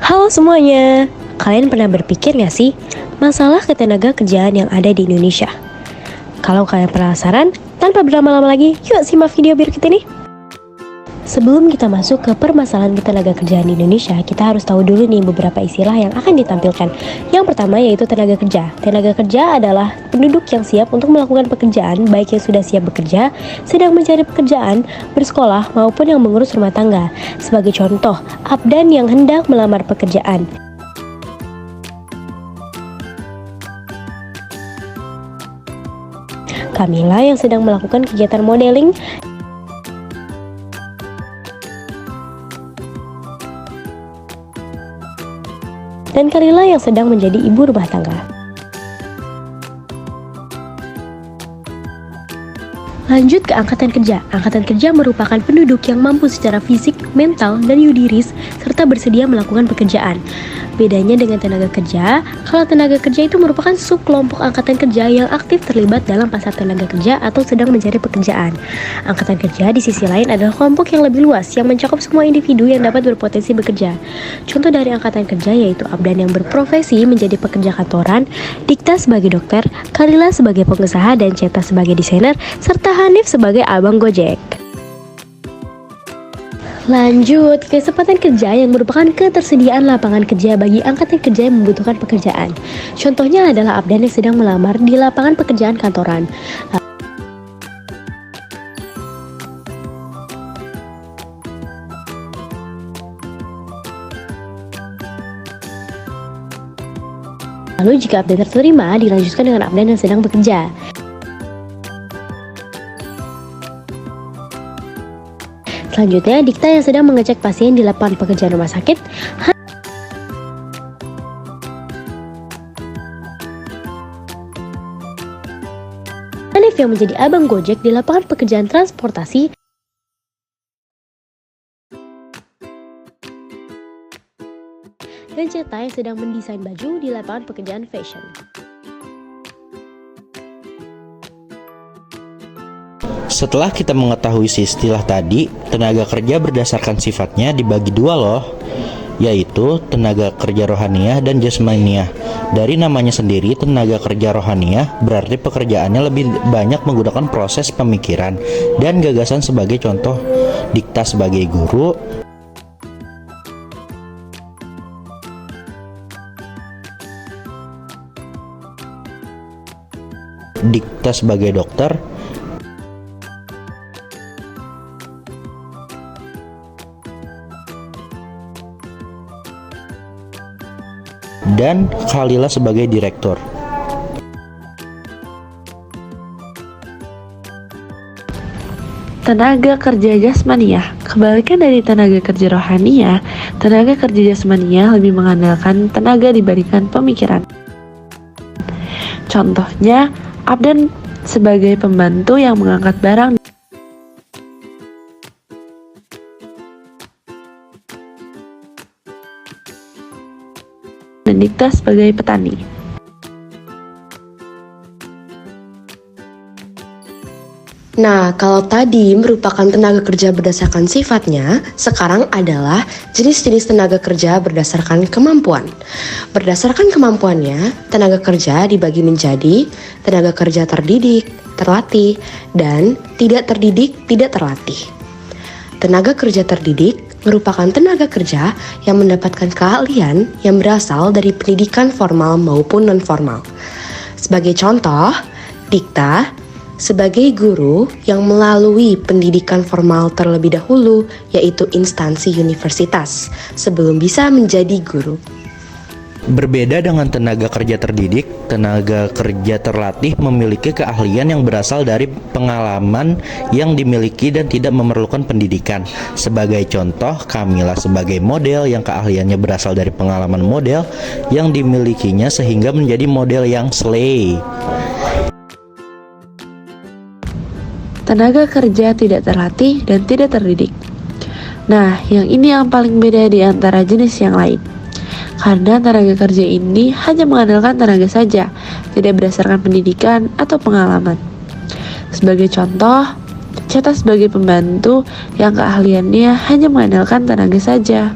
Halo semuanya, kalian pernah berpikir gak sih masalah ketenaga kerjaan yang ada di Indonesia? Kalau kalian penasaran, tanpa berlama-lama lagi, yuk simak video berikut ini. Sebelum kita masuk ke permasalahan ketenaga kerjaan di Indonesia, kita harus tahu dulu nih beberapa istilah yang akan ditampilkan. Yang pertama yaitu tenaga kerja. Tenaga kerja adalah penduduk yang siap untuk melakukan pekerjaan, baik yang sudah siap bekerja, sedang mencari pekerjaan, bersekolah, maupun yang mengurus rumah tangga. Sebagai contoh, abdan yang hendak melamar pekerjaan. Kamila yang sedang melakukan kegiatan modeling. Dan Kalila yang sedang menjadi ibu rumah tangga. Lanjut ke angkatan kerja. Angkatan kerja merupakan penduduk yang mampu secara fisik, mental, dan yudiris, serta bersedia melakukan pekerjaan. Bedanya dengan tenaga kerja, kalau tenaga kerja itu merupakan subkelompok angkatan kerja yang aktif terlibat dalam pasar tenaga kerja atau sedang mencari pekerjaan. Angkatan kerja di sisi lain adalah kelompok yang lebih luas yang mencakup semua individu yang dapat berpotensi bekerja. Contoh dari angkatan kerja yaitu abdan yang berprofesi menjadi pekerja kantoran, Dikta sebagai dokter, Kalila sebagai pengusaha, dan Ceta sebagai desainer, serta Hanif sebagai abang Gojek. Lanjut, kesempatan kerja yang merupakan ketersediaan lapangan kerja bagi angkatan kerja yang membutuhkan pekerjaan. Contohnya adalah abdan yang sedang melamar di lapangan pekerjaan kantoran. Lalu jika abdan terterima, dilanjutkan dengan abdan yang sedang bekerja. Selanjutnya, Dikta yang sedang mengecek pasien di lapangan pekerjaan rumah sakit. Hanif yang menjadi abang Gojek di lapangan pekerjaan transportasi. Dan Ceta yang sedang mendesain baju di lapangan pekerjaan fashion. Setelah kita mengetahui si istilah tadi, tenaga kerja berdasarkan sifatnya dibagi dua loh, yaitu tenaga kerja rohaniah dan jasmaniah. Dari namanya sendiri, tenaga kerja rohaniah berarti pekerjaannya lebih banyak menggunakan proses pemikiran dan gagasan. Sebagai contoh, Dikta sebagai guru, Dikta sebagai dokter, dan Kalila sebagai direktur. Tenaga kerja jasmaniah. Kebalikan dari tenaga kerja rohaniah, tenaga kerja jasmaniah lebih mengandalkan tenaga dibandingkan pemikiran. Contohnya, abdan sebagai pembantu yang mengangkat barang, dan Dikta sebagai petani. Nah, kalau tadi merupakan tenaga kerja berdasarkan sifatnya, sekarang adalah jenis-jenis tenaga kerja berdasarkan kemampuan. Berdasarkan kemampuannya, tenaga kerja dibagi menjadi tenaga kerja terdidik, terlatih, dan tidak terdidik, tidak terlatih. Tenaga kerja terdidik merupakan tenaga kerja yang mendapatkan keahlian yang berasal dari pendidikan formal maupun non-formal. Sebagai contoh, Dikta sebagai guru yang melalui pendidikan formal terlebih dahulu, yaitu instansi universitas, sebelum bisa menjadi guru. Berbeda dengan tenaga kerja terdidik, tenaga kerja terlatih memiliki keahlian yang berasal dari pengalaman yang dimiliki dan tidak memerlukan pendidikan. Sebagai contoh, Kamila sebagai model yang keahliannya berasal dari pengalaman model yang dimilikinya sehingga menjadi model yang slay. Tenaga kerja tidak terlatih dan tidak terdidik. Nah, yang ini yang paling beda di antara jenis yang lain. Karena tenaga kerja ini hanya mengandalkan tenaga saja, tidak berdasarkan pendidikan atau pengalaman. Sebagai contoh, Ceta sebagai pembantu yang keahliannya hanya mengandalkan tenaga saja.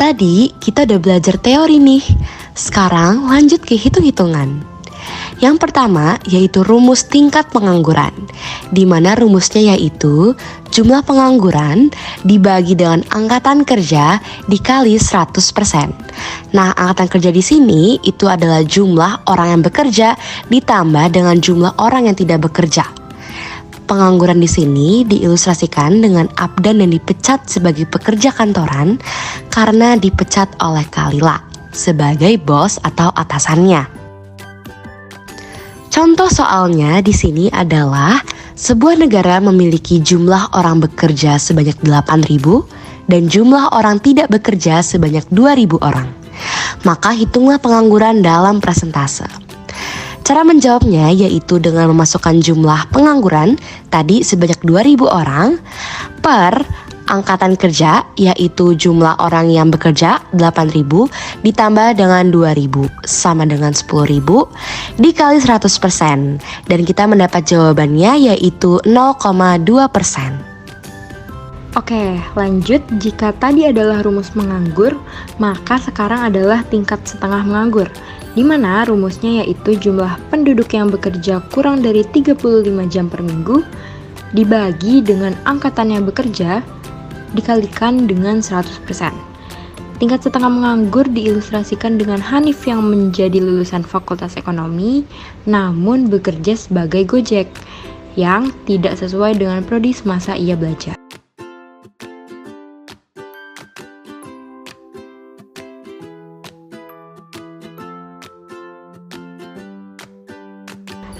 Tadi kita udah belajar teori nih. Sekarang lanjut ke hitung-hitungan. Yang pertama yaitu rumus tingkat pengangguran, di mana rumusnya yaitu jumlah pengangguran dibagi dengan angkatan kerja dikali 100%. Nah, angkatan kerja di sini itu adalah jumlah orang yang bekerja ditambah dengan jumlah orang yang tidak bekerja. Pengangguran di sini diilustrasikan dengan Abdan yang dipecat sebagai pekerja kantoran karena dipecat oleh Kalila sebagai bos atau atasannya. Contoh soalnya di sini adalah sebuah negara memiliki jumlah orang bekerja sebanyak 8.000 dan jumlah orang tidak bekerja sebanyak 2.000 orang. Maka hitunglah pengangguran dalam persentase. Cara menjawabnya yaitu dengan memasukkan jumlah pengangguran tadi sebanyak 2.000 orang per angkatan kerja yaitu jumlah orang yang bekerja 8.000 ditambah dengan 2.000 sama dengan 10.000 dikali 100% dan kita mendapat jawabannya yaitu 0,2%. Oke, lanjut. Jika tadi adalah rumus menganggur, maka sekarang adalah tingkat setengah menganggur, di mana rumusnya yaitu jumlah penduduk yang bekerja kurang dari 35 jam per minggu dibagi dengan angkatan yang bekerja dikalikan dengan 100%. Tingkat setengah menganggur diilustrasikan dengan Hanif yang menjadi lulusan Fakultas Ekonomi namun bekerja sebagai Gojek yang tidak sesuai dengan prodi semasa ia belajar.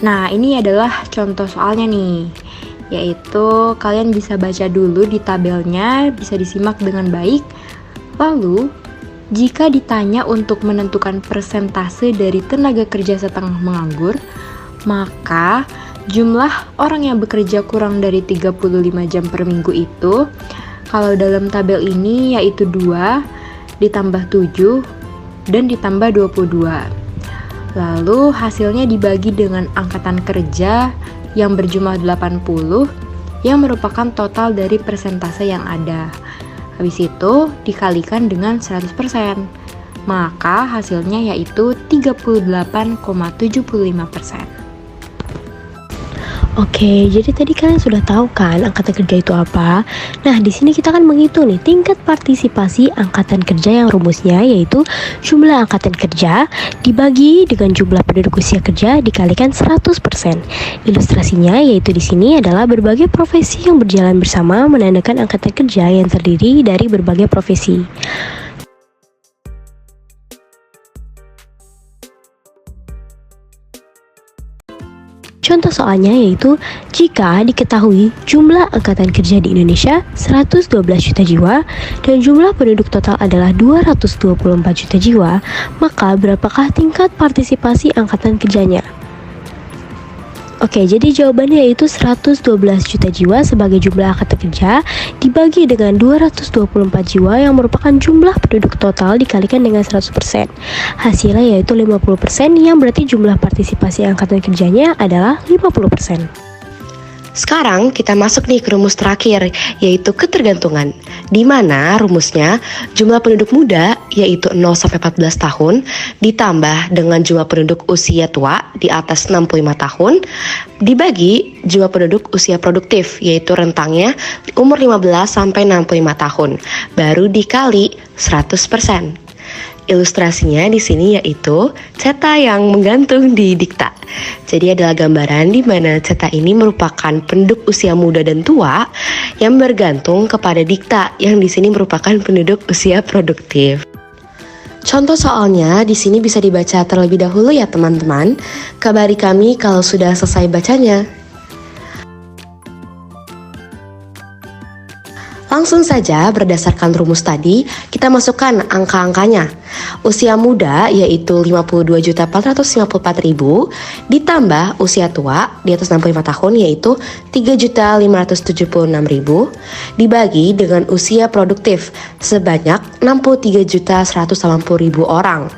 Nah, ini adalah contoh soalnya nih, yaitu kalian bisa baca dulu di tabelnya, bisa disimak dengan baik. Lalu, jika ditanya untuk menentukan persentase dari tenaga kerja setengah menganggur, maka jumlah orang yang bekerja kurang dari 35 jam per minggu itu, kalau dalam tabel ini yaitu 2, ditambah 7, dan ditambah 22. Lalu hasilnya dibagi dengan angkatan kerja yang berjumlah 80 yang merupakan total dari persentase yang ada. Habis itu dikalikan dengan 100%. Maka hasilnya yaitu 38,75%. Oke, jadi tadi kalian sudah tahu kan angkatan kerja itu apa? Nah, di sini kita akan menghitung nih tingkat partisipasi angkatan kerja yang rumusnya yaitu jumlah angkatan kerja dibagi dengan jumlah penduduk usia kerja dikalikan 100%. Ilustrasinya yaitu di sini adalah berbagai profesi yang berjalan bersama menandakan angkatan kerja yang terdiri dari berbagai profesi. Contoh soalnya yaitu jika diketahui jumlah angkatan kerja di Indonesia 112 juta jiwa dan jumlah penduduk total adalah 224 juta jiwa, maka berapakah tingkat partisipasi angkatan kerjanya? Oke, jadi jawabannya yaitu 112 juta jiwa sebagai jumlah angkatan kerja dibagi dengan 224 jiwa yang merupakan jumlah penduduk total dikalikan dengan 100%. Hasilnya yaitu 50% yang berarti jumlah partisipasi angkatan kerjanya adalah 50%. Sekarang kita masuk nih ke rumus terakhir, yaitu ketergantungan, di mana rumusnya jumlah penduduk muda yaitu 0-14 tahun ditambah dengan jumlah penduduk usia tua di atas 65 tahun dibagi jumlah penduduk usia produktif yaitu rentangnya umur 15-65 tahun baru dikali 100%. Ilustrasinya di sini yaitu ceta yang menggantung di dikta. Jadi adalah gambaran di mana ceta ini merupakan penduduk usia muda dan tua yang bergantung kepada dikta yang di sini merupakan penduduk usia produktif. Contoh soalnya di sini bisa dibaca terlebih dahulu ya teman-teman. Kabari kami kalau sudah selesai bacanya. Langsung saja berdasarkan rumus tadi, kita masukkan angka-angkanya. Usia muda yaitu 52.454.000 ditambah usia tua di atas 65 tahun yaitu 3.576.000 dibagi dengan usia produktif sebanyak 63.180.000 orang.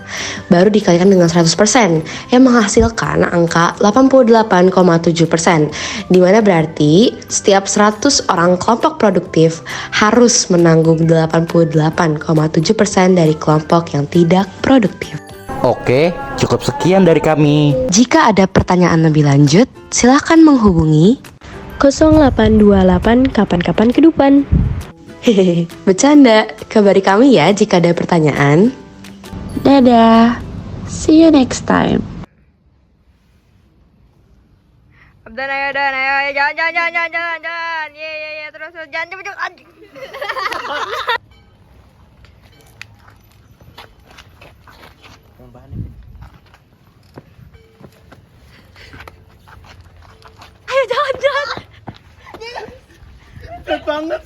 Baru dikalikan dengan 100% yang menghasilkan angka 88,7%, di mana berarti setiap 100 orang kelompok produktif harus menanggung 88,7% dari kelompok yang tidak produktif. Oke, cukup sekian dari kami. Jika ada pertanyaan lebih lanjut, silakan menghubungi 0828 kapan-kapan ke depan. Hehehe, bercanda. Kabari kami ya jika ada pertanyaan. Dadah, see you next time. Dan ayo, jalan. Ye, terus jangan cepet. Ayo jalan. Banget.